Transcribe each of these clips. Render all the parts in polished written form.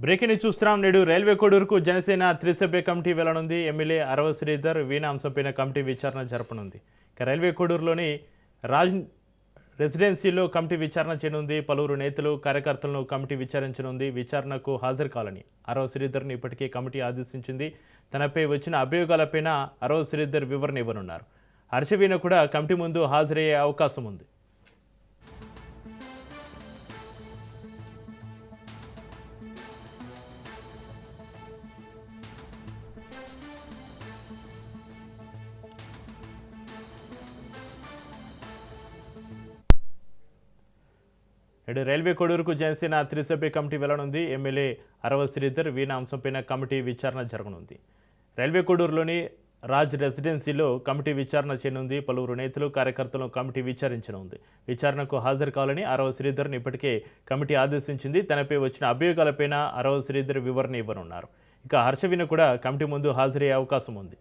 Breaking news చూస్తున్నాం. నేడు railway కోడూరుకు జనసేన త్రిసభ్య కమిటీ వెళ్లనుంది. ఎమ్మెల్యే అరవ శ్రీధర్ వీణ అంశంపైన కమిటీ విచారణ జరపనుంది. ఇక రైల్వే కోడూరులోని రాజ్ రెసిడెన్సీలో కమిటీ విచారణ చేయనుంది. పలువురు నేతలు కార్యకర్తలను కమిటీ విచారించనుంది. విచారణకు హాజరు కావాలని అరవ శ్రీధర్ని ఇప్పటికే కమిటీ ఆదేశించింది. తనపై వచ్చిన అభియోగాలపైన అరవ శ్రీధర్ వివరణ ఇవ్వనున్నారు. హర్షవీణ కూడా కమిటీ ముందు హాజరయ్యే అవకాశం ఉంది. నేడు రైల్వే కోడూరుకు జనసేన త్రిసభ్య కమిటీ వెళ్లనుంది. ఎమ్మెల్యే అరవ శ్రీధర్ వీణ అంశంపైన కమిటీ విచారణ జరగనుంది. రైల్వే కోడూరులోని రాజ్ రెసిడెన్సీలో కమిటీ విచారణ చేయనుంది. పలువురు నేతలు కార్యకర్తలను కమిటీ విచారించనుంది. విచారణకు హాజరు కావాలని అరవ శ్రీధర్ని ఇప్పటికే కమిటీ ఆదేశించింది. తనపై వచ్చిన అభియోగాలపైన అరవ శ్రీధర్ వివరణ ఇవ్వనున్నారు. ఇక హర్షవీణ కూడా కమిటీ ముందు హాజరయ్యే అవకాశం ఉంది.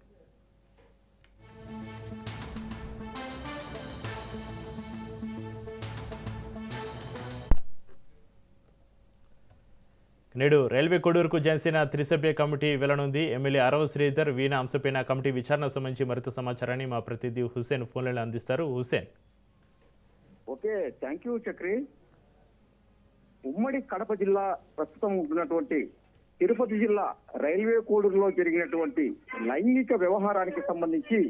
నేడు రైల్వే కోడూరుకు జనసేన త్రిసభ్య కమిటీ వెళ్లనుంది. ఎమ్మెల్యే అరవ శ్రీధర్ వీణ అంశంపైన కమిటీ విచారణ సంబంధించి మరింత సమాచారాన్ని మా ప్రతినిధి హుస్సేన్ ఫోన్లలో అందిస్తారు. Hussain. Okay, thank you Chakri. ఉమ్మడి కడప జిల్లా ప్రస్తుతం ఉన్నటువంటి తిరుపతి జిల్లా రైల్వే కోడూరులో జరిగినటువంటి లైంగిక వ్యవహారానికి సంబంధించి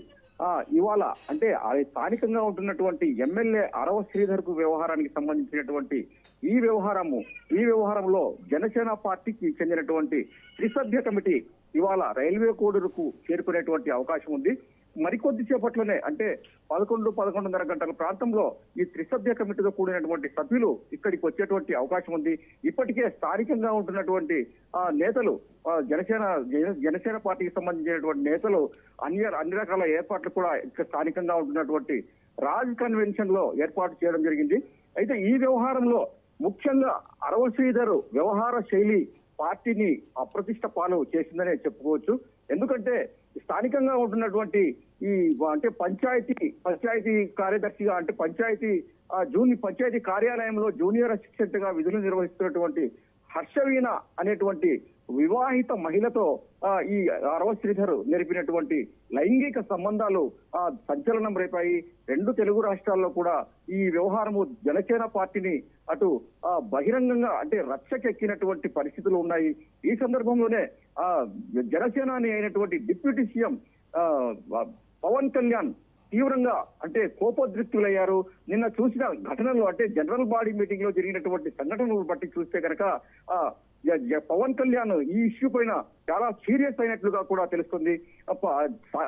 ఇవాళ అంటే స్థానికంగా ఉంటున్నటువంటి ఎమ్మెల్యే అరవ శ్రీధర్ కు వ్యవహారానికి సంబంధించినటువంటి ఈ వ్యవహారంలో జనసేన పార్టీకి చెందినటువంటి త్రిసభ్య కమిటీ ఇవాళ రైల్వే కోడూరుకు చేరుకునేటువంటి అవకాశం ఉంది. మరికొద్ది సేపట్లోనే అంటే 11-11:30 గంటల ప్రాంతంలో ఈ త్రిసభ్య కమిటీతో కూడినటువంటి సభ్యులు ఇక్కడికి వచ్చేటువంటి అవకాశం ఉంది. ఇప్పటికే స్థానికంగా ఉంటున్నటువంటి నేతలు జనసేన పార్టీకి సంబంధించినటువంటి నేతలు అన్ని రకాల ఏర్పాట్లు కూడా స్థానికంగా ఉంటున్నటువంటి రాజ్ కన్వెన్షన్ లో ఏర్పాటు చేయడం జరిగింది. అయితే ఈ వ్యవహారంలో ముఖ్యంగా అరవ శ్రీధర్ వ్యవహార శైలి పార్టీని అప్రతిష్ట పాలు చేసిందనే చెప్పుకోవచ్చు. ఎందుకంటే స్థానికంగా ఉంటున్నటువంటి ఈ అంటే పంచాయతీ కార్యదర్శిగా అంటే పంచాయతీ కార్యాలయంలో జూనియర్ అసిస్టెంట్ గా విధులు నిర్వహిస్తున్నటువంటి హర్షవీణ అనేటువంటి వివాహిత మహిళతో ఈ అరవ శ్రీధర్ నెరిపినటువంటి లైంగిక సంబంధాలు సంచలనం రేపాయి. 2 తెలుగు రాష్ట్రాల్లో కూడా ఈ వ్యవహారము జనసేన పార్టీని అటు బహిరంగంగా అంటే రచ్చకెక్కినటువంటి పరిస్థితులు ఉన్నాయి. ఈ సందర్భంలోనే జనసేనాని అయినటువంటి డిప్యూటీ సీఎం పవన్ కళ్యాణ్ తీవ్రంగా అంటే కోపోద్రిక్తులయ్యారు. నిన్న చూసిన ఘటనలు అంటే జనరల్ బాడీ మీటింగ్ లో జరిగినటువంటి సంఘటనలు బట్టి చూస్తే కనుక పవన్ కళ్యాణ్ ఈ ఇష్యూ పైన చాలా సీరియస్ అయినట్లుగా కూడా తెలుస్తుంది.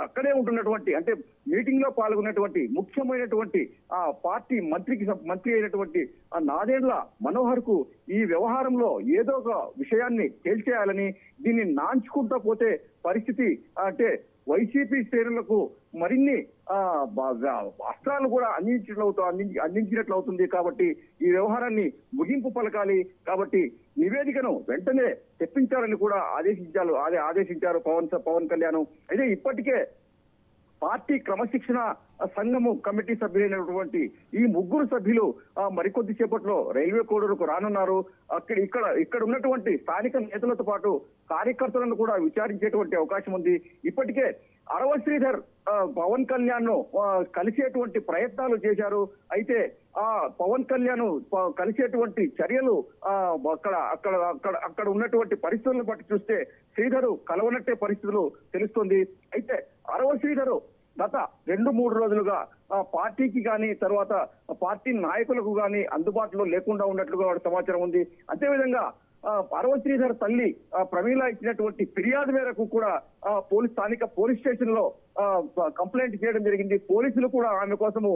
అక్కడే ఉంటున్నటువంటి అంటే మీటింగ్ లో పాల్గొన్నటువంటి ముఖ్యమైనటువంటి పార్టీ మంత్రి అయినటువంటి నాదెండ్ల మనోహర్ కు ఈ వ్యవహారంలో ఏదో ఒక విషయాన్ని తేల్చేయాలని దీన్ని నాంచుకుంటూ పోతే పరిస్థితి అంటే వైసీపీ శ్రేణులకు మరిన్ని అస్త్రాలు కూడా అందించినట్లు అవుతుంది. కాబట్టి ఈ వ్యవహారాన్ని ముగింపు పలకాలి. కాబట్టి నివేదికను వెంటనే తెప్పించాలని కూడా ఆదేశించారు పవన్ కళ్యాణ్. అయితే ఇప్పటికే పార్టీ క్రమశిక్షణ సంఘము కమిటీ సభ్యులైనటువంటి ఈ 3 సభ్యులు మరికొద్ది సేపట్లో రైల్వే కోడూరుకు రానున్నారు. ఇక్కడ ఉన్నటువంటి స్థానిక నేతలతో పాటు కార్యకర్తలను కూడా విచారించేటువంటి అవకాశం ఉంది. ఇప్పటికే అరవ శ్రీధర్ పవన్ కళ్యాణ్ ను కలిసేటువంటి ప్రయత్నాలు చేశారు. అయితే పవన్ కళ్యాణ్ కలిసేటువంటి చర్యలు అక్కడ ఉన్నటువంటి పరిస్థితులను బట్టి చూస్తే శ్రీధర్ కలవనట్టే పరిస్థితులు తెలుస్తుంది. అయితే అరవ శ్రీధర్ గత 2-3 రోజులుగా పార్టీకి కానీ తర్వాత పార్టీ నాయకులకు కానీ అందుబాటులో లేకుండా ఉన్నట్లుగా సమాచారం ఉంది. అదేవిధంగా అరవ శ్రీధర్ తల్లి ప్రమీల ఇచ్చినటువంటి ఫిర్యాదు మేరకు కూడా స్థానిక పోలీస్ స్టేషన్ లో కంప్లైంట్ చేయడం జరిగింది. పోలీసులు కూడా ఆమె కోసము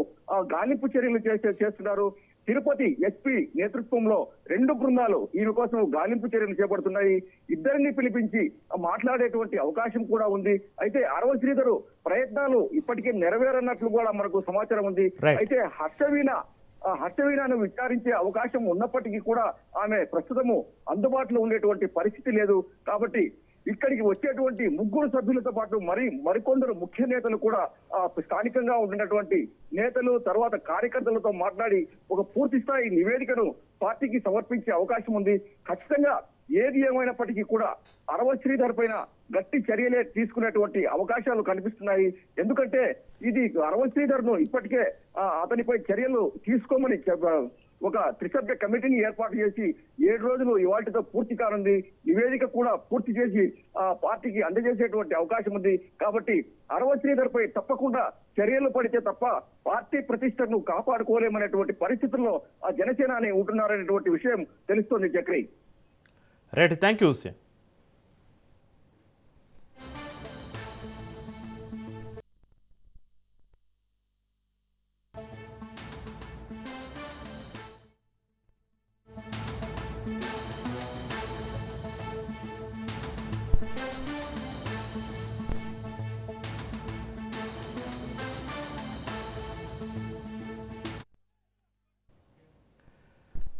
గాలింపు చర్యలు చేస్తున్నారు. తిరుపతి ఎస్పీ నేతృత్వంలో 2 బృందాలు ఈమె కోసం గాలింపు చర్యలు చేపడుతున్నాయి. ఇద్దరిని పిలిపించి మాట్లాడేటువంటి అవకాశం కూడా ఉంది. అయితే అరవ శ్రీధర్ ప్రయత్నాలు ఇప్పటికే నెరవేరన్నట్లు కూడా మనకు సమాచారం ఉంది. అయితే హర్షవీణను విచారించే అవకాశం ఉన్నప్పటికీ కూడా ఆమె ప్రస్తుతము అందుబాటులో ఉండేటువంటి పరిస్థితి లేదు. కాబట్టి ఇక్కడికి వచ్చేటువంటి 3 సభ్యులతో పాటు మరికొందరు ముఖ్య నేతలు కూడా స్థానికంగా ఉన్నటువంటి నేతలు తర్వాత కార్యకర్తలతో మాట్లాడి ఒక పూర్తి స్థాయి నివేదికను పార్టీకి సమర్పించే అవకాశం ఉంది. ఖచ్చితంగా ఏది ఏమైనప్పటికీ కూడా అరవ శ్రీధర్ పైన గట్టి చర్యలే తీసుకునేటువంటి అవకాశాలు కనిపిస్తున్నాయి. ఎందుకంటే ఇది అరవ శ్రీధర్ ను ఇప్పటికే అతనిపై చర్యలు తీసుకోమని ఒక త్రిసభ్య కమిటీని ఏర్పాటు చేసి 7 రోజులు ఇవాటితో పూర్తి కానుంది. నివేదిక కూడా పూర్తి చేసి పార్టీకి అందజేసేటువంటి అవకాశం ఉంది. కాబట్టి అరవ శ్రీధర్ పై తప్పకుండా చర్యలు పడితే తప్ప పార్టీ ప్రతిష్టను కాపాడుకోలేమనేటువంటి పరిస్థితుల్లో ఆ జనసేనాని ఉంటున్నారనేటువంటి విషయం తెలుస్తోంది Chakri. Right, thank you Hussain.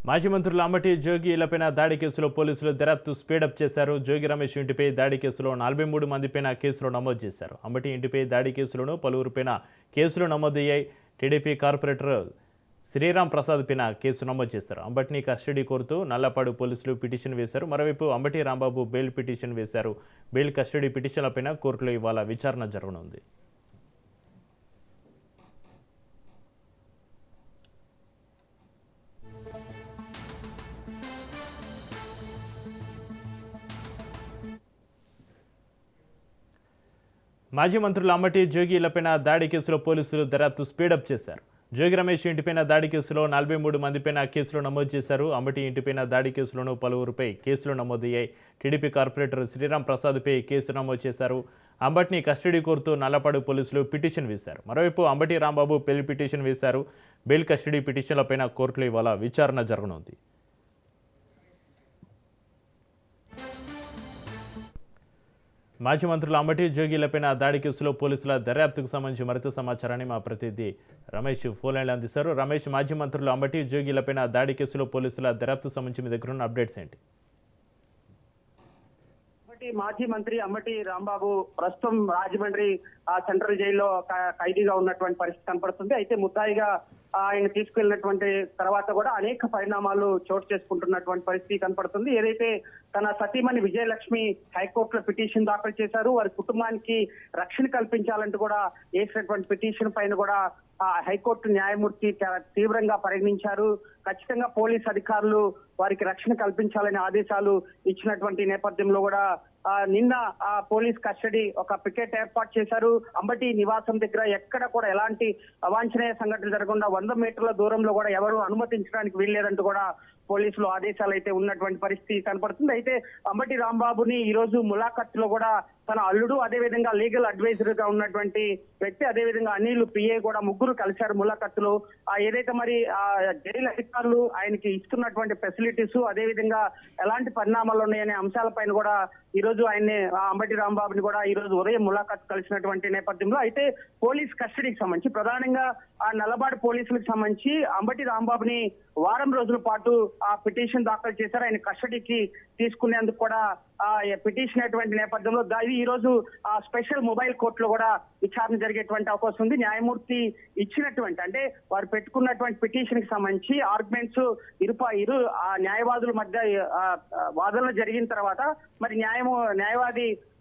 మాజీ మంత్రులు అంబటి జోగిలపైన దాడి కేసులో పోలీసులు దర్యాప్తు స్పీడప్ చేశారు. జోగి రమేష్ ఇంటిపై దాడి కేసులో 43 మందిపైన కేసులు నమోదు చేశారు. అంబటి ఇంటిపై దాడి కేసులోనూ పలువురిపైన కేసులు నమోదయ్యాయి. టీడీపీ కార్పొరేటర్ శ్రీరామ్ ప్రసాద్ పైన కేసు నమోదు చేశారు. అంబటిని కస్టడీ కోరుతూ నల్లపాడు పోలీసులు పిటిషన్ వేశారు. మరోవైపు అంబటి రాంబాబు బెయిల్ పిటిషన్ వేశారు. బెయిల్ కస్టడీ పిటిషన్లపైన కోర్టులో ఇవాళ విచారణ జరగనుంది. మాజీ మంత్రులు అంబటి జోగిలపైన దాడి కేసులో పోలీసులు దర్యాప్తు స్పీడప్ చేశారు. జోగి రమేష్ ఇంటిపైన దాడి కేసులో 43 మందిపైన కేసులు నమోదు చేశారు. అంబటి ఇంటిపైన దాడి కేసులోనూ పలువురిపై కేసులు నమోదయ్యాయి. టీడీపీ కార్పొరేటర్ శ్రీరామ్ ప్రసాద్పై కేసు నమోదు చేశారు. అంబటిని కస్టడీ కోరుతూ నల్లపాడు పోలీసులు పిటిషన్ వేశారు. మరోవైపు అంబటి రాంబాబు బెయిల్ పిటిషన్ వేశారు. బెయిల్ కస్టడీ పిటిషన్లపైన కోర్టులో ఇవాళ విచారణ జరగనుంది. మాజీ మంత్రులు అంబటి జోగిలపైన దాడి కేసులో పోలీసుల దర్యాప్తుకు సంబంధించి మరింత సమాచారాన్ని మా ప్రతినిధి రమేష్ ఫోన్ లైన్లో అందిస్తారు. రమేష్, మాజీ మంత్రులు అంబటి జోగిలపైన దాడి కేసులో పోలీసుల దర్యాప్తుకు సంబంధించి మీ దగ్గర ఉన్న అప్డేట్స్ ఏంటి? మాజీ మంత్రి అంబటి రాంబాబు ప్రస్తుతం రాజమండ్రి సెంట్రల్ జైల్లో ఖైదీగా ఉన్నటువంటి పరిస్థితి కనపడుతుంది. అయితే ముద్దాయిగా ఆయన తీసుకెళ్లినటువంటి తర్వాత కూడా అనేక పరిణామాలు చోటు చేసుకుంటున్నటువంటి పరిస్థితి కనపడుతుంది. ఏదైతే తన సతీమణి విజయలక్ష్మి హైకోర్టులో పిటిషన్ దాఖలు చేశారు, వారి కుటుంబానికి రక్షణ కల్పించాలంటూ కూడా వేసినటువంటి పిటిషన్ పైన కూడా హైకోర్టు న్యాయమూర్తి చాలా తీవ్రంగా పరిగణించారు. ఖచ్చితంగా పోలీస్ అధికారులు వారికి రక్షణ కల్పించాలని ఆదేశాలు ఇచ్చినటువంటి నేపథ్యంలో కూడా నిన్న పోలీస్ కస్టడీ ఒక పికెట్ ఏర్పాటు చేశారు. అంబటి నివాసం దగ్గర ఎక్కడ కూడా ఎలాంటి అవాంఛనీయ సంఘటనలు జరగకుండా 100 మీటర్ల దూరంలో కూడా ఎవరు అనుమతించడానికి వీల్లేదంటూ కూడా పోలీసులు ఆదేశాలు అయితే ఉన్నటువంటి పరిస్థితి కనపడుతుంది. అయితే అంబటి రాంబాబుని ఈ రోజు ములాఖత్తులో కూడా తన అల్లుడు, అదేవిధంగా లీగల్ అడ్వైజర్ గా ఉన్నటువంటి వ్యక్తి, అదేవిధంగా అనిల్ పిఏ కూడా ముగ్గురు కలిశారు ములాఖత్తులో. ఏదైతే మరి జైలు అధికారులు ఆయనకి ఇస్తున్నటువంటి ఫెసిలిటీస్, అదేవిధంగా ఎలాంటి పరిణామాలు ఉన్నాయనే అంశాలపైన కూడా ఈ రోజు ఆయన్ని అంబటి రాంబాబుని కూడా ఈ రోజు ఉదయం ములాఖత్ కలిసినటువంటి నేపథ్యంలో అయితే పోలీస్ కస్టడీకి సంబంధించి ప్రధానంగా నల్లబాడు పోలీసులకు సంబంధించి అంబటి రాంబాబుని వారం రోజుల పాటు పిటిషన్ దాఖలు చేశారు. ఆయన కస్టడీకి తీసుకునేందుకు కూడా పిటిషన్ అటువంటి నేపథ్యంలో ఈ రోజు స్పెషల్ మొబైల్ కోర్టులో కూడా విచారణ జరిగేటువంటి అవకాశం ఉంది. న్యాయమూర్తి ఇచ్చినటువంటి అంటే వారు పెట్టుకున్నటువంటి పిటిషన్ కి సంబంధించి ఆర్గ్యుమెంట్స్ ఇరు న్యాయవాదుల మధ్య వాదనలు జరిగిన తర్వాత మరి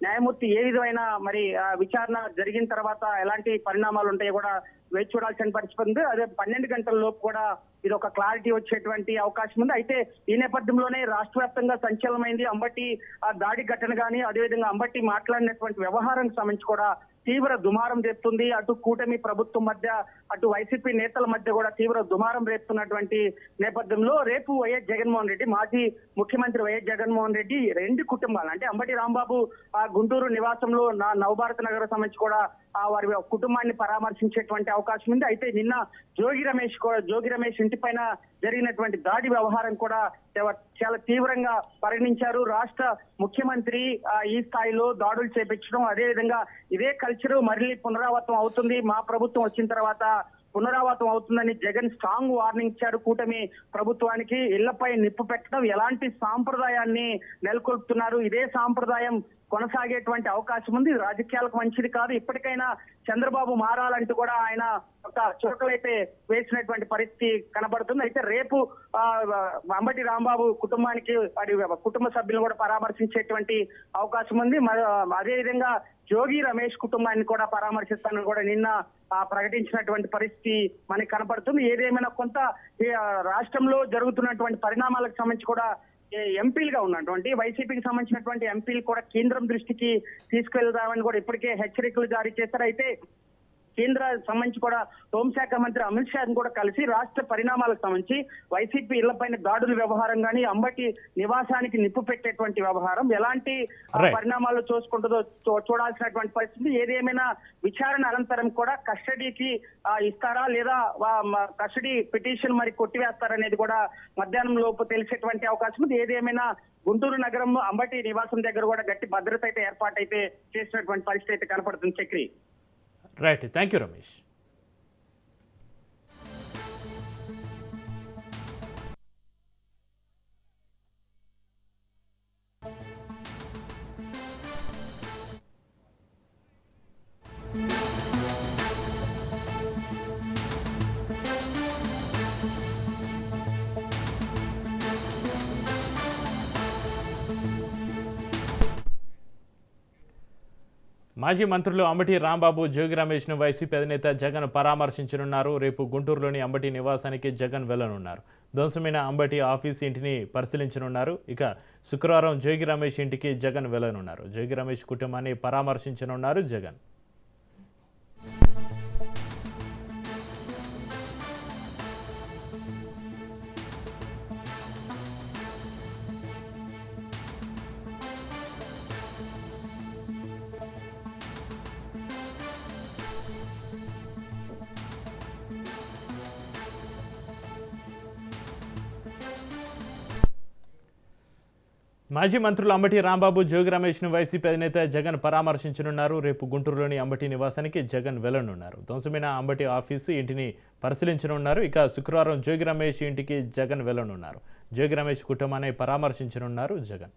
న్యాయమూర్తి ఏ విధమైన మరి విచారణ జరిగిన తర్వాత ఎలాంటి పరిణామాలు ఉంటాయో కూడా వేచి చూడాల్సిన పరిస్థితి ఉంది. అదే 12 గంటల లోపు కూడా ఇది ఒక క్లారిటీ వచ్చేటువంటి అవకాశం ఉంది. అయితే ఈ నేపథ్యంలోనే రాష్ట్ర వ్యాప్తంగా సంచలనమైంది అంబటి దాడి ఘటన కానీ, అదేవిధంగా అంబటి మాట్లాడినటువంటి వ్యవహారానికి సంబంధించి కూడా తీవ్ర దుమారం రేపుతుంది. అటు కూటమి ప్రభుత్వం మధ్య, అటు వైసీపీ నేతల మధ్య కూడా తీవ్ర దుమారం రేపుతున్నటువంటి నేపథ్యంలో రేపు వైఎస్ జగన్మోహన్ రెడ్డి, మాజీ ముఖ్యమంత్రి వైఎస్ జగన్మోహన్ రెడ్డి రెండు కుటుంబాలు అంటే అంబటి రాంబాబు గుంటూరు నివాసంలో నవభారత నగర్ సంబంధించి కూడా వారి కుటుంబాన్ని పరామర్శించేటువంటి అవకాశం ఉంది. అయితే నిన్న జోగి రమేష్ ఇంటి పైన జరిగినటువంటి దాడి వ్యవహారం కూడా చాలా తీవ్రంగా పరిగణించారు. రాష్ట్ర ముఖ్యమంత్రి ఈ స్థాయిలో దాడులు చేపించడం, అదేవిధంగా ఇదే కల్చర్ మళ్ళీ పునరావృతం అవుతుంది, మా ప్రభుత్వం వచ్చిన తర్వాత పునరావృతం అవుతుందని జగన్ స్ట్రాంగ్ వార్నింగ్ ఇచ్చారు. కూటమి ప్రభుత్వానికి ఇళ్లపై నిప్పు పెట్టడం ఎలాంటి సాంప్రదాయాన్ని నెలకొల్పుతున్నారు. ఇదే సాంప్రదాయం కొనసాగేటువంటి అవకాశం ఉంది. రాజకీయాలకు మంచిది కాదు. ఇప్పటికైనా చంద్రబాబు మారాలంటూ కూడా ఆయన ఒక చురకలైతే వేసినటువంటి పరిస్థితి కనబడుతుంది. అయితే రేపు అంబటి రాంబాబు కుటుంబానికి వారి కుటుంబ సభ్యులను కూడా పరామర్శించేటువంటి అవకాశం ఉంది. అదేవిధంగా జోగి రమేష్ కుటుంబాన్ని కూడా పరామర్శిస్తానని కూడా నిన్న ప్రకటించినటువంటి పరిస్థితి మనకి కనపడుతుంది. ఏదేమైనా కొంత రాష్ట్రంలో జరుగుతున్నటువంటి పరిణామాలకు సంబంధించి కూడా ఎంపీలుగా ఉన్నటువంటి వైసీపీకి సంబంధించినటువంటి ఎంపీలు కూడా కేంద్రం దృష్టికి తీసుకెళ్దామని కూడా ఇప్పటికే హెచ్చరికలు జారీ చేశారు. అయితే కేంద్ర సంబంధించి కూడా హోంశాఖ మంత్రి అమిత్ షాని కూడా కలిసి రాష్ట్ర పరిణామాలకు సంబంధించి వైసీపీ ఇళ్లపైన దాడుల వ్యవహారం కానీ అంబటి నివాసానికి నిప్పు పెట్టేటువంటి వ్యవహారం ఎలాంటి పరిణామాలు చూసుకుంటుందో చూడాల్సినటువంటి పరిస్థితి. ఏదేమైనా విచారణ అనంతరం కూడా కస్టడీకి ఇస్తారా లేదా కస్టడీ పిటిషన్ మరి కొట్టివేస్తారనేది కూడా మధ్యాహ్నం లోపు తెలిసేటువంటి అవకాశం ఉంది. ఏదేమైనా గుంటూరు నగరంలో అంబటి నివాసం దగ్గర కూడా గట్టి భద్రత అయితే ఏర్పాటైతే చేసినటువంటి పరిస్థితి అయితే కనపడుతుంది. Chakri. Right, thank you Ramesh. మాజీ మంత్రులు అంబటి రాంబాబు, జోగి రమేష్ను వైసీపీ అధినేత జగన్ పరామర్శించనున్నారు. రేపు గుంటూరులోని అంబటి నివాసానికి జగన్ వెళ్లనున్నారు. ధ్వంసమైన అంబటి ఆఫీస్ ఇంటిని పరిశీలించనున్నారు. ఇక శుక్రవారం జోగి రమేష్ ఇంటికి జగన్ వెళ్లనున్నారు. జోగి రమేష్ కుటుంబాన్ని పరామర్శించనున్నారు జగన్. మాజీ మంత్రులు అంబటి రాంబాబు, జోగి రమేష్ను వైసీపీ అధినేత జగన్ పరామర్శించనున్నారు. రేపు గుంటూరులోని అంబటి నివాసానికి జగన్ వెళ్లనున్నారు. ధ్వంసమైన అంబటి ఆఫీసు ఇంటిని పరిశీలించనున్నారు. ఇక శుక్రవారం జోగి రమేష్ ఇంటికి జగన్ వెళ్లనున్నారు. జోగి రమేష్ కుటుంబాన్ని పరామర్శించనున్నారు జగన్.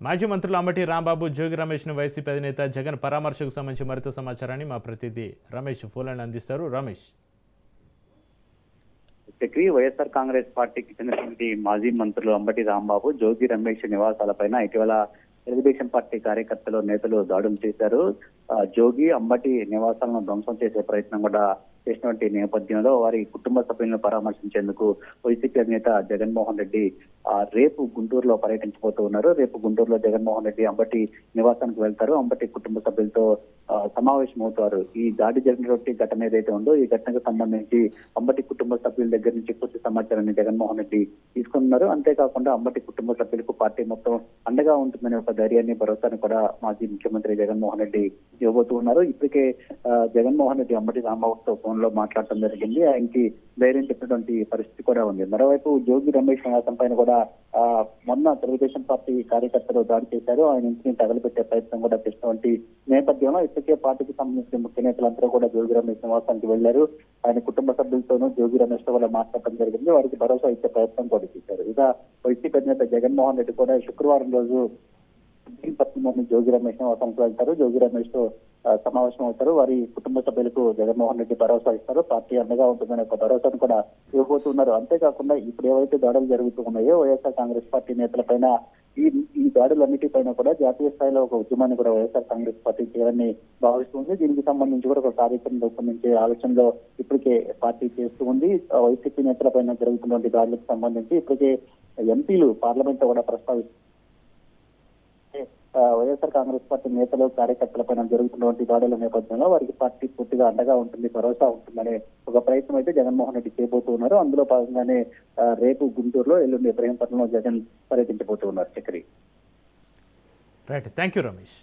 మాజీ మంత్రులు అంబటి రాంబాబు, జోగి రమేష్ను వైసీపీ అధినేత జగన్ పరామర్శకు సంబంధించి మరింత సమాచారాన్ని మా ప్రతినిధి రమేష్ ఫోన్లను అందిస్తారు. రమేష్. చక్రి, వైఎస్ఆర్ కాంగ్రెస్ పార్టీకి చెందినటువంటి మాజీ మంత్రులు అంబటి రాంబాబు, జోగి రమేష్ నివాసాలపైన ఇటీవల తెలుగుదేశం పార్టీ కార్యకర్తలు, నేతలు దాడులు చేశారు. జోగి, అంబటి నివాసాలను ధ్వంసం చేసే ప్రయత్నం కూడా చేసినటువంటి నేపథ్యంలో వారి కుటుంబ సభ్యులను పరామర్శించేందుకు వైసీపీ అధినేత జగన్మోహన్ రెడ్డి రేపు గుంటూరులో పర్యటించబోతూ ఉన్నారు. రేపు గుంటూరులో జగన్మోహన్ రెడ్డి అంబటి నివాసానికి వెళ్తారు. అంబటి కుటుంబ సభ్యులతో సమావేశం అవుతారు. ఈ దాడి జరిగినటువంటి ఘటన ఏదైతే ఉందో ఈ ఘటనకు సంబంధించి అంబటి కుటుంబ సభ్యుల దగ్గర నుంచి పూర్తి సమాచారాన్ని జగన్మోహన్ రెడ్డి తీసుకున్నారు. అంతేకాకుండా అంబటి కుటుంబ సభ్యులకు పార్టీ మొత్తం అండగా ఉంటుందనే ఒక ధైర్యాన్ని, భరోసాను కూడా మాజీ ముఖ్యమంత్రి జగన్మోహన్ రెడ్డి ఇవ్వబోతూ ఉన్నారు. ఇప్పటికే జగన్మోహన్ రెడ్డి అంబటి రాంబాబుతో ఫోన్ లో మాట్లాడటం జరిగింది. ఆయనకి ధైర్యం చెప్పినటువంటి పరిస్థితి కూడా ఉంది. మరోవైపు జోగి రమేష్ నివాసం పైన కూడా మొన్న తెలుగుదేశం పార్టీ కార్యకర్తలు దాడి చేశారు. ఆయన ఇంటిని తగలబెట్టే ప్రయత్నం కూడా చేసినటువంటి నేపథ్యంలో ఇప్పటికే పార్టీకి సంబంధించిన ముఖ్య నేతలందరూ కూడా జోగి రమేష్ నివాసానికి వెళ్లారు. ఆయన కుటుంబ సభ్యులతోనూ జోగి రమేష్ తో కూడా మాట్లాడటం జరిగింది. వారికి భరోసా ఇచ్చే ప్రయత్నం కూడా చేశారు. ఇక వైసీపీ అధినేత జగన్మోహన్ రెడ్డి కూడా శుక్రవారం రోజు పత్రికలోని జోగి రమేష్ నివాసానికి వెళ్తారు. జోగి రమేష్ తో సమావేశం అవుతారు. వారి కుటుంబ సభ్యులకు జగన్మోహన్ రెడ్డి భరోసా ఇస్తారు. పార్టీ అండగా ఉంటుందనే ఒక భరోసాను కూడా ఇవ్వబోతున్నారు. అంతేకాకుండా ఇప్పుడు ఏవైతే దాడులు జరుగుతూ ఉన్నాయో వైఎస్ఆర్ కాంగ్రెస్ పార్టీ నేతలపైన ఈ దాడులన్నిటిపైన కూడా జాతీయ స్థాయిలో ఒక ఉద్యమాన్ని కూడా వైఎస్ఆర్ కాంగ్రెస్ పార్టీ చేయాలని భావిస్తుంది. దీనికి సంబంధించి కూడా ఒక కార్యక్రమం రూపొందించే ఆలోచనలో ఇప్పటికే పార్టీ చేస్తూ ఉంది. వైసీపీ నేతలపైన జరుగుతున్నటువంటి దాడులకు సంబంధించి ఇప్పటికే ఎంపీలు పార్లమెంట్ లో కూడా ప్రస్తావిస్తారు. వైఎస్ఆర్ కాంగ్రెస్ పార్టీ నేతలు, కార్యకర్తలపైన జరుగుతున్నటువంటి దాడుల నేపథ్యంలో వారికి పార్టీ పూర్తిగా అండగా ఉంటుంది, భరోసా ఉంటుందనే ఒక ప్రయత్నం అయితే జగన్మోహన్ రెడ్డి చేయబోతూ ఉన్నారు. అందులో భాగంగానే రేపు గుంటూరులో, ఎల్లుండి ఇబ్రహీంపట్నంలో జగన్ పర్యటించబోతూ ఉన్నారు. Chakri. Right, thank you Ramesh.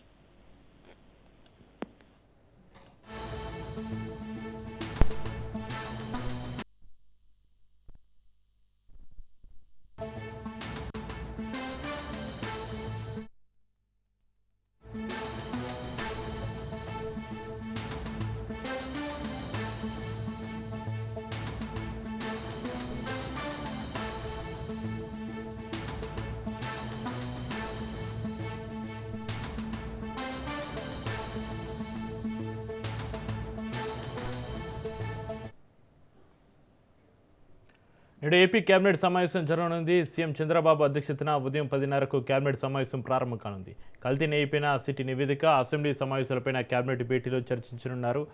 నేడు ఏపీ కేబినెట్ సమావేశం జరగనుంది. సీఎం చంద్రబాబు అధ్యక్షతన ఉదయం 10:30కు కేబినెట్ సమావేశం ప్రారంభం కానుంది. కల్తీ నెయ్యిపైన సిటీ నివేదిక, అసెంబ్లీ సమావేశాలపైన కేబినెట్ భేటీలో చర్చించనున్నారు.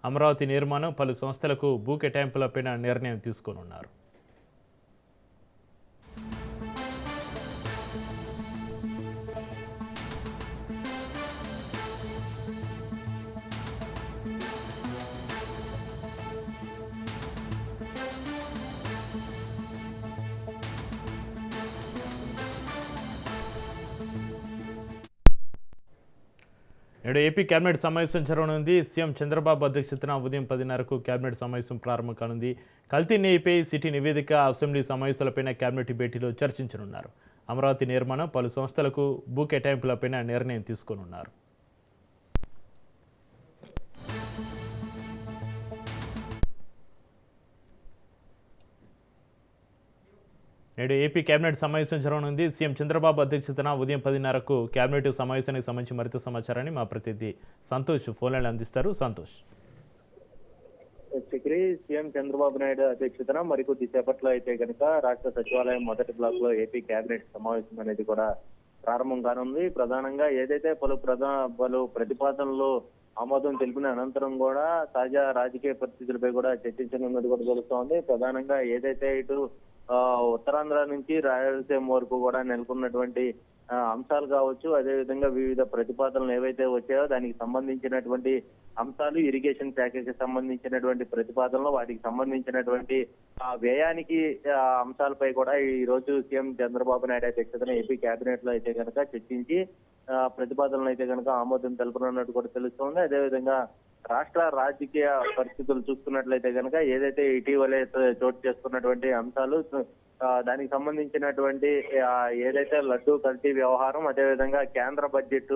అమరావతి నిర్మాణం, పలు సంస్థలకు భూ కేటాయింపులపైన నిర్ణయం తీసుకోనున్నారు. నేడు ఏపీ కేబినెట్ సమావేశం జరగనుంది. సీఎం చంద్రబాబు అధ్యక్షతన ఉదయం 10:30కు కేబినెట్ సమావేశం ప్రారంభం కానుంది. కల్తీ నెయ్యిపై సిటీ నివేదిక, అసెంబ్లీ సమావేశాలపైన కేబినెట్ భేటీలో చర్చించనున్నారు. అమరావతి నిర్మాణం, పలు సంస్థలకు భూ కేటాయింపులపైన నిర్ణయం తీసుకోనున్నారు. నేడు ఏపీ కేబినెట్ సమావేశం జరగనుంది. సీఎం చంద్రబాబు అధ్యక్షతన ఉదయం 10:30కు కేబినెట్ సమావేశానికి సంబంధించి మరింత సమాచారాన్ని మా ప్రతినిధి సంతోష్ ఫోన్లైన్లో అందిస్తారు. సంతోష్. చక్రి, సీఎం చంద్రబాబు నాయుడు అధ్యక్షతన మరికొద్ది సేపట్లో అయితే కనుక రాష్ట్ర సచివాలయం మొదటి బ్లాక్ లో ఏపీ కేబినెట్ సమావేశం అనేది కూడా ప్రారంభం కానుంది. ప్రధానంగా ఏదైతే పలు ప్రతిపాదనలు ఆమోదం తెలిపిన అనంతరం కూడా తాజా రాజకీయ పరిస్థితులపై కూడా చర్చించనున్నది కూడా తెలుస్తోంది. ప్రధానంగా ఏదైతే ఇటు ఉత్తరాంధ్ర నుంచి రాయలసీమ వరకు కూడా నెలకొన్నటువంటి అంశాలు కావచ్చు, అదేవిధంగా వివిధ ప్రతిపాదనలు ఏవైతే వచ్చాయో దానికి సంబంధించినటువంటి అంశాలు, ఇరిగేషన్ శాఖకి సంబంధించినటువంటి ప్రతిపాదనలు, వాటికి సంబంధించినటువంటి వ్యయానికి అంశాలపై కూడా ఈ రోజు సీఎం చంద్రబాబు నాయుడు అధ్యక్షతన ఏపీ కేబినెట్ లో అయితే కనుక చర్చించి ప్రతిపాదనలు అయితే కనుక ఆమోదం తెలుపనున్నట్టు కూడా తెలుస్తోంది. అదేవిధంగా రాష్ట్ర రాజకీయ పరిస్థితులు చూసుకున్నట్లయితే కనుక ఏదైతే ఇటీవలే చోటు చేసుకున్నటువంటి అంశాలు, దానికి సంబంధించినటువంటి ఏదైతే లడ్డూ కల్తీ వ్యవహారం, అదేవిధంగా కేంద్ర బడ్జెట్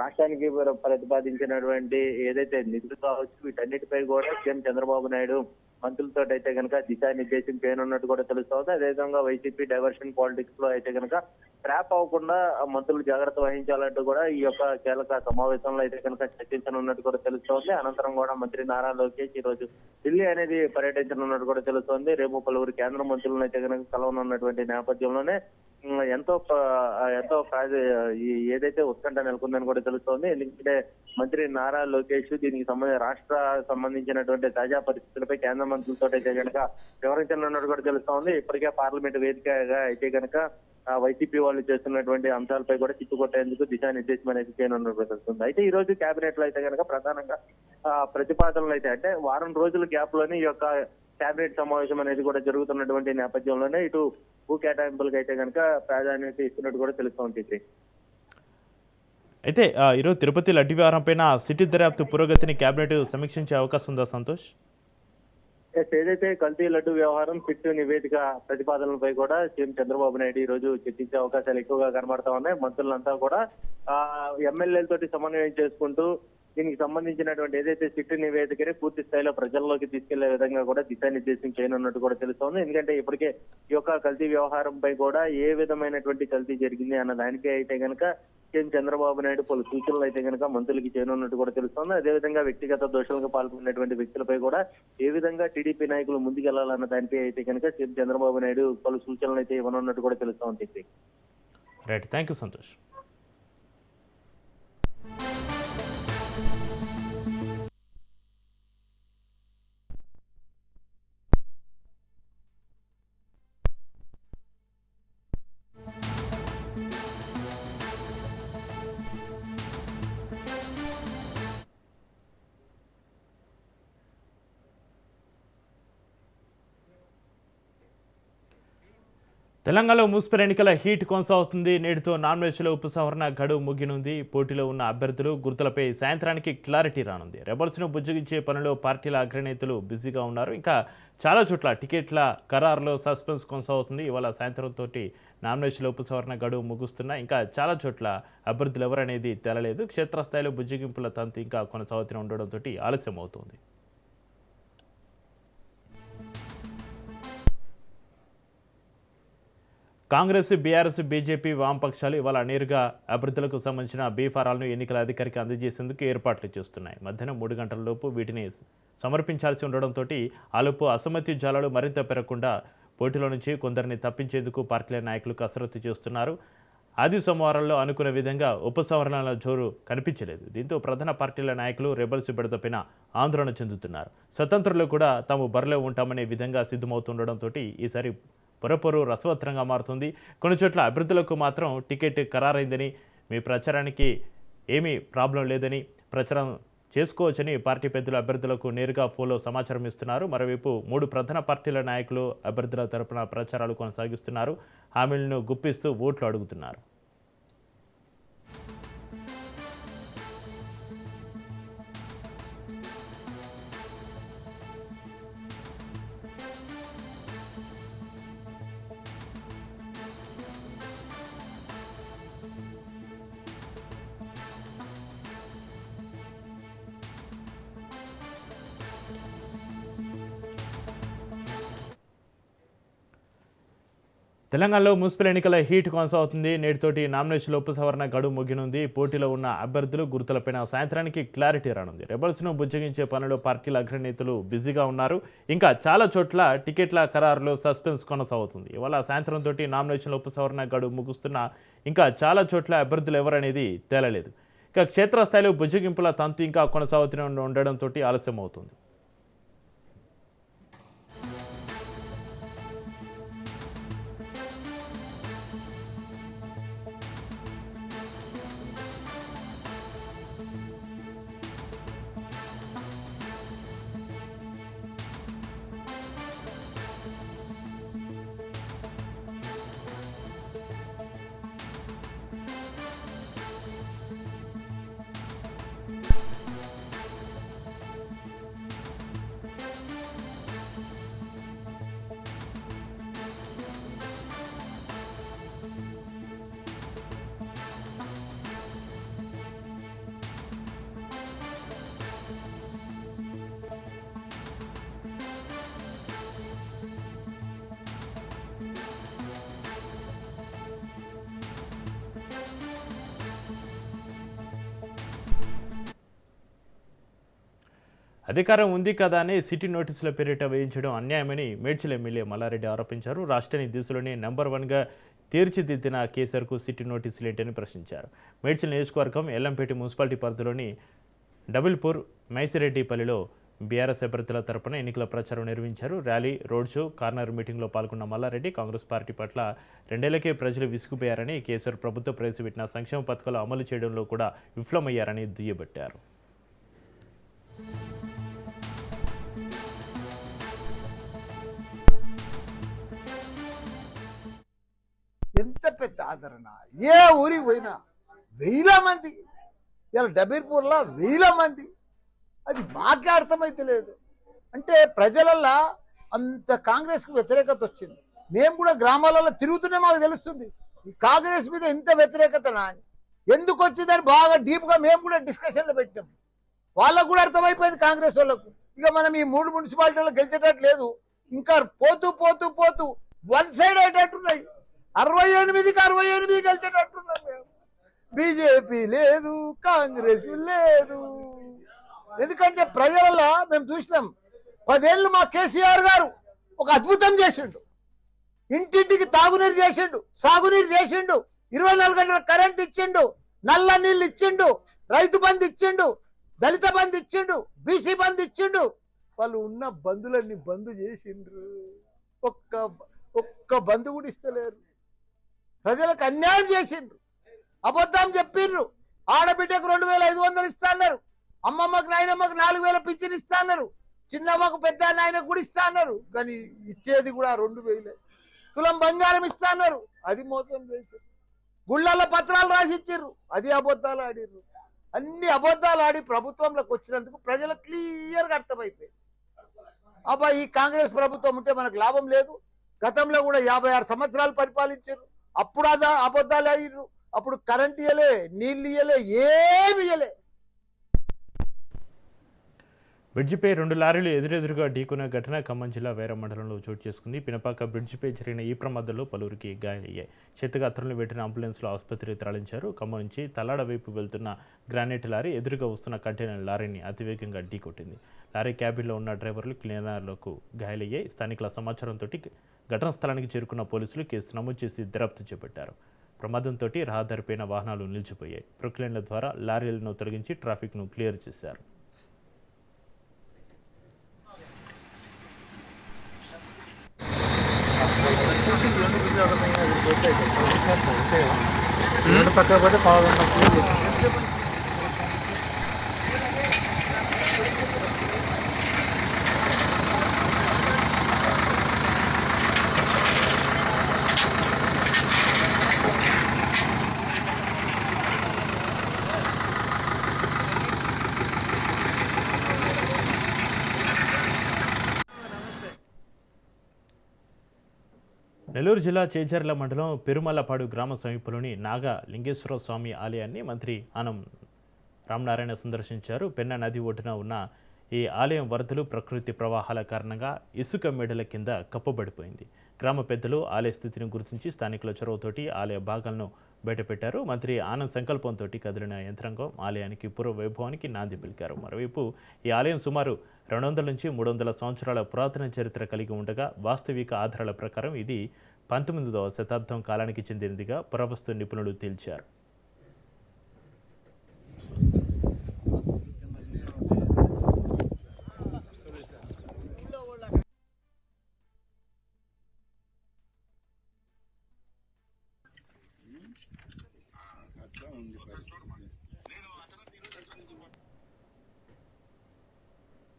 రాష్ట్రానికి ప్రతిపాదించినటువంటి ఏదైతే నిధులు కావచ్చు, వీటన్నిటిపై కూడా సీఎం చంద్రబాబు నాయుడు మంత్రులతో అయితే కనుక దిశానిర్దేశం చేయనున్నట్టు కూడా తెలుస్తోంది. అదేవిధంగా వైసీపీ డైవర్షన్ పాలిటిక్స్ లో అయితే కనుక ట్రాప్ అవ్వకుండా మంత్రులు జాగ్రత్త వహించాలంటూ కూడా ఈ యొక్క కీలక సమావేశంలో అయితే కనుక చర్చించనున్నట్టు కూడా తెలుస్తోంది. అనంతరం కూడా మంత్రి నారా లోకేష్ ఈ రోజు ఢిల్లీ అనేది పర్యటించనున్నట్టు కూడా తెలుస్తోంది. రేపు పలువురు కేంద్ర మంత్రులను అయితే కనుక కలవనున్నటువంటి నేపథ్యంలోనే ఎంతో ఏదైతే ఉత్కంఠ నెలకొందని కూడా తెలుస్తోంది. ఎందుకంటే మంత్రి నారా లోకేష్ దీనికి రాష్ట్ర సంబంధించినటువంటి తాజా పరిస్థితులపై కేంద్ర మంత్రులతో అయితే కనుక వివరించనున్నట్టు కూడా తెలుస్తోంది. ఇప్పటికే పార్లమెంట్ వేదికగా అయితే కనుక వైసీపీ వాళ్ళు చేస్తున్నటువంటి అంశాలపై కూడా చిక్కుకొట్టేందుకు దిశానిర్దేశం అనేది చేయనున్నట్టు తెలుస్తుంది. అయితే ఈ రోజు కేబినెట్ లో అయితే కనుక ప్రధానంగా ప్రతిపాదనలు అయితే అంటే వారం రోజుల గ్యాప్ లోనే ఈ యొక్క కేబినెట్ సమావేశం అనేది కూడా జరుగుతున్నటువంటి నేపథ్యంలోనే ఇటు భూ కేటాయింపులకు అయితే కనుక ప్రాధాన్యత ఇస్తున్నట్టు కూడా తెలుస్తోంది. అయితే ఈరోజు తిరుపతి లడ్డు వ్యవహారం పైన సిటీ దర్యాప్తు పురోగతిని కేబినెట్ సమీక్షించే అవకాశం ఉందా సంతోష్? ఏదైతే కల్తీ లడ్డు వ్యవహారం సిట్ నివేదిక ప్రతిపాదనలపై కూడా సీఎం చంద్రబాబు నాయుడు ఈ రోజు చర్చించే అవకాశాలు ఎక్కువగా కనబడతా ఉన్నాయి. మంత్రులంతా కూడా ఎమ్మెల్యేలతోటి సమన్వయం చేసుకుంటూ దీనికి సంబంధించినటువంటి ఏదైతే సిట్ నివేదికని పూర్తి స్థాయిలో ప్రజల్లోకి తీసుకెళ్లే విధంగా కూడా దిశానిర్దేశం చేయనున్నట్టు కూడా తెలుస్తోంది. ఎందుకంటే ఇప్పటికే ఈ యొక్క కల్తీ వ్యవహారంపై కూడా ఏ విధమైనటువంటి కల్తీ జరిగింది అన్న దానికే అయితే కనుక సీఎం చంద్రబాబు నాయుడు పలు సూచనలు అయితే కనుక మంత్రులకి చేయనున్నట్టు కూడా తెలుస్తోంది. అదేవిధంగా వ్యక్తిగత దోషాలకు పాల్గొన్నటువంటి వ్యక్తులపై కూడా ఏ విధంగా టీడీపీ నాయకులు ముందుకెళ్లాలన్న దానిపై అయితే కనుక సీఎం చంద్రబాబు నాయుడు పలు సూచనలు అయితే ఇవ్వనున్నట్టు కూడా తెలుస్తోంది. Right, thank you Santosh. తెలంగాణలో మున్సిపల్ ఎన్నికల హీట్ కొనసాగుతుంది. నేటితో నామినేషన్ల ఉపసంహరణ గడువు ముగినుంది. పోటీలో ఉన్న అభ్యర్థులు గుర్తులపై సాయంత్రానికి క్లారిటీ రానుంది. రెబల్స్ను బుజ్జగించే పనిలో పార్టీల అగ్రనేతలు బిజీగా ఉన్నారు. ఇంకా చాలా చోట్ల టికెట్ల ఖరారులో సస్పెన్స్ కొనసాగుతుంది. ఇవాళ సాయంత్రంతో నామినేషన్ల ఉపసంహరణ గడువు ముగుస్తున్నా ఇంకా చాలా చోట్ల అభ్యర్థులు ఎవరనేది తెలలేదు. క్షేత్రస్థాయిలో బుజ్జగింపుల తంతు ఇంకా కొనసాగుతూనే ఉండడంతో ఆలస్యం అవుతుంది. కాంగ్రెస్, బీఆర్ఎస్, బీజేపీ, వామపక్షాలు ఇవాళ నేరుగా అభ్యర్థులకు సంబంధించిన బీఫారాలను ఎన్నికల అధికారికి అందజేసేందుకు ఏర్పాట్లు చేస్తున్నాయి. మధ్యాహ్నం 3 గంటల లోపు వీటిని సమర్పించాల్సి ఉండడంతో ఆలోపు అసమ్మతి జాలాలు మరింత పెరగకుండా పోటీలో నుంచి కొందరిని తప్పించేందుకు పార్టీల నాయకులు కసరత్తు చేస్తున్నారు. ఆది సోమవారంలో అనుకున్న విధంగా ఉపసంహరణల జోరు కనిపించలేదు. దీంతో ప్రధాన పార్టీల నాయకులు రెబల్స్ బెడదపైన ఆందోళన చెందుతున్నారు. స్వతంత్రులు కూడా తాము బరిలో ఉంటామనే విధంగా సిద్ధమవుతుండడంతో ఈసారి పొరపొరు రసవత్రంగా మారుతుంది. కొన్ని చోట్ల అభ్యర్థులకు మాత్రం టికెట్ ఖరారైందని, మీ ప్రచారానికి ఏమీ ప్రాబ్లం లేదని, ప్రచారం చేసుకోవచ్చని పార్టీ పెద్దలు అభ్యర్థులకు నేరుగా ఫోన్లో సమాచారం ఇస్తున్నారు. మరోవైపు 3 ప్రధాన పార్టీల నాయకులు అభ్యర్థుల తరపున ప్రచారాలు కొనసాగిస్తున్నారు. హామీలను గుప్పిస్తూ ఓట్లు అడుగుతున్నారు. తెలంగాణలో మున్సిపల్ ఎన్నికల హీట్ కొనసాగుతుంది. నేటితోటి నామినేషన్ల ఉపసంహరణ గడువు ముగినుంది. పోటీలో ఉన్న అభ్యర్థులు గుర్తులపైన సాయంత్రానికి క్లారిటీ రానుంది. రెబల్స్ను బుజ్జగించే పనిలో పార్టీల అగ్రనేతలు బిజీగా ఉన్నారు. ఇంకా చాలా చోట్ల టికెట్ల ఖరారులో సస్పెన్స్ కొనసాగుతుంది. ఇవాళ సాయంత్రంతో నామినేషన్ల ఉపసంహరణ గడువు ముగుస్తున్నా ఇంకా చాలా చోట్ల అభ్యర్థులు ఎవరనేది తేలలేదు. ఇక క్షేత్రస్థాయిలో బుజ్జగింపుల తంతు ఇంకా కొనసాగుతూనే ఉండడంతో ఆలస్యం అవుతుంది. అధికారం ఉంది కదా అని సిటీ నోటీసుల పేరిట వేయించడం అన్యాయమని మేడ్చల్ ఎమ్మెల్యే మల్లారెడ్డి ఆరోపించారు. రాష్ట్రాన్ని దేశంలోనే నెంబర్ 1గా తీర్చిదిద్దిన కేసీఆర్కు సిటీ నోటీసులు ఏంటని ప్రశ్నించారు. మేడ్చల్ నియోజకవర్గం ఎల్లంపేట మున్సిపాలిటీ పరిధిలోని డబుల్పూర్ మైసిరెడ్డిపల్లిలో బీఆర్ఎస్ అభ్యర్థుల తరపున ఎన్నికల ప్రచారం నిర్వహించారు. ర్యాలీ, రోడ్ షో, కార్నర్ మీటింగ్లో పాల్గొన్న మల్లారెడ్డి కాంగ్రెస్ పార్టీ పట్ల 2 ఏళ్లకే ప్రజలు విసుగుపోయారని, కేసీఆర్ ప్రభుత్వం ప్రవేశపెట్టిన సంక్షేమ పథకాలు అమలు చేయడంలో కూడా విఫలమయ్యారని దుయ్యబట్టారు. ఎంత పెద్ద ఆదరణ, ఏ ఊరికి పోయినా 1000 మంది, ఇలా డబీర్పూర్లో 1000 మంది. అది మాకే అర్థమైతే లేదు. అంటే ప్రజలల్లో అంత కాంగ్రెస్కు వ్యతిరేకత వచ్చింది. మేము కూడా గ్రామాలలో తిరుగుతూనే మాకు తెలుస్తుంది ఈ కాంగ్రెస్ మీద ఎంత వ్యతిరేకతనా అని. ఎందుకు వచ్చిందని బాగా డీప్గా మేము కూడా డిస్కషన్లో పెట్టాం. వాళ్ళకు కూడా అర్థమైపోయింది కాంగ్రెస్ వాళ్ళకు. ఇక మనం ఈ 3 మున్సిపాలిటీలో గెలిచేటట్టు లేదు. ఇంకా పోతూ పోతూ పోతూ 1 సైడ్ అయ్యేటట్టున్నాయి. 68కి 68 గెలిచేటట్టున్నాం మేము. బీజేపీ లేదు, కాంగ్రెస్ లేదు. ఎందుకంటే ప్రజలలో మేము చూసినాం 10 ఏళ్ళు మా కేసీఆర్ గారు ఒక అద్భుతం చేసిండు. ఇంటింటికి తాగునీరు చేసిండు, సాగునీరు చేసిండు, 24 గంటల కరెంట్ ఇచ్చిండు, నల్ల నీళ్ళు ఇచ్చిండు, రైతు బంధు ఇచ్చిండు, దళిత బంధు ఇచ్చిండు, బీసీ బంధు ఇచ్చిండు. వాళ్ళు ఉన్న బంధులన్నీ బంధు చేసిండ్రు. ఒక్క బంధు కూడా ఇస్తలేరు. ప్రజలకు అన్యాయం చేసిండ్రు, అబద్ధం చెప్పిండ్రు. ఆడబిడ్డకు 2500 ఇస్తా అన్నారు, అమ్మమ్మకు నాయనమ్మకు 4000 పింఛన్ ఇస్తా అన్నారు, చిన్నమ్మకు పెద్ద నాయనకు కూడా ఇస్తా అన్నారు. కానీ ఇచ్చేది కూడా 2000. తులం బంగారం ఇస్తా అన్నారు, అది మోసం చేశారు. గుళ్ళల్లో పత్రాలు రాసి ఇచ్చారు, అది అబద్ధాలు ఆడిర్రు. అన్ని అబద్ధాలు ఆడి ప్రభుత్వంలోకి వచ్చినందుకు ప్రజలకు క్లియర్గా అర్థమైపోయింది. అబ్బా ఈ కాంగ్రెస్ ప్రభుత్వం ఉంటే మనకు లాభం లేదు. గతంలో కూడా 56 సంవత్సరాలు పరిపాలించారు. అప్పుడు అబద్ధాలు అయ్యారు. అప్పుడు కరెంట్ ఇయ్యలే, నీళ్ళు ఇయ్యలే, ఏమి ఇయ్యలే. బ్రిడ్జిపై 2 లారీలు ఎదురెదురుగా ఢీకొన్న ఘటన ఖమ్మం జిల్లా వేర మండలంలో చోటు చేసుకుంది. పినపాక బ్రిడ్జిపై జరిగిన ఈ ప్రమాదంలో పలువురికి గాయాలయ్యాయి. చేతిగాత్రులను పెట్టిన అంబులెన్స్లో ఆసుపత్రికి తరలించారు. ఖమ్మం నుంచి తల్లాడ వైపు వెళ్తున్న గ్రానైట్ లారీ ఎదురుగా వస్తున్న కంటైనర్ లారీని అతివేగంగా ఢీకొట్టింది. లారీ క్యాబిన్లో ఉన్న డ్రైవర్లు క్లీనర్లకు గాయాలయ్యాయి. స్థానికుల సమాచారంతో ఘటనా స్థలానికి చేరుకున్న పోలీసులు కేసు నమోదు చేసి దర్యాప్తు చేపట్టారు. ప్రమాదంతో రహదారిపైన వాహనాలు నిలిచిపోయాయి. ప్రొక్లైన్ల ద్వారా లారీలను తొలగించి ట్రాఫిక్ను క్లియర్ చేశారు. పక్క పోతే పావుగంట నెల్లూరు జిల్లా చేజర్ల మండలం పెరుమల్లపాడు గ్రామ సమీపంలోని నాగ లింగేశ్వర స్వామి ఆలయాన్ని మంత్రి ఆనం రామనారాయణ సందర్శించారు. పెన్నా నది ఒడ్డున ఉన్న ఈ ఆలయం వరదలు ప్రకృతి ప్రవాహాల కారణంగా ఇసుక మేడల కింద కప్పబడిపోయింది. గ్రామ పెద్దలు ఆలయ స్థితిని గుర్తించి స్థానికుల చొరవతోటి ఆలయ భాగాలను బయటపెట్టారు. మంత్రి ఆనంద్ సంకల్పంతో కదిలిన యంత్రాంగం ఆలయానికి పూర్వ వైభవానికి నాంది పలికారు. మరోవైపు ఈ ఆలయం సుమారు 200 నుంచి 300 సంవత్సరాల పురాతన చరిత్ర కలిగి ఉండగా వాస్తవిక ఆధారాల ప్రకారం ఇది 19వ శతాబ్దం కాలానికి చెందినదిగా పురావస్తు నిపుణులు తేల్చారు.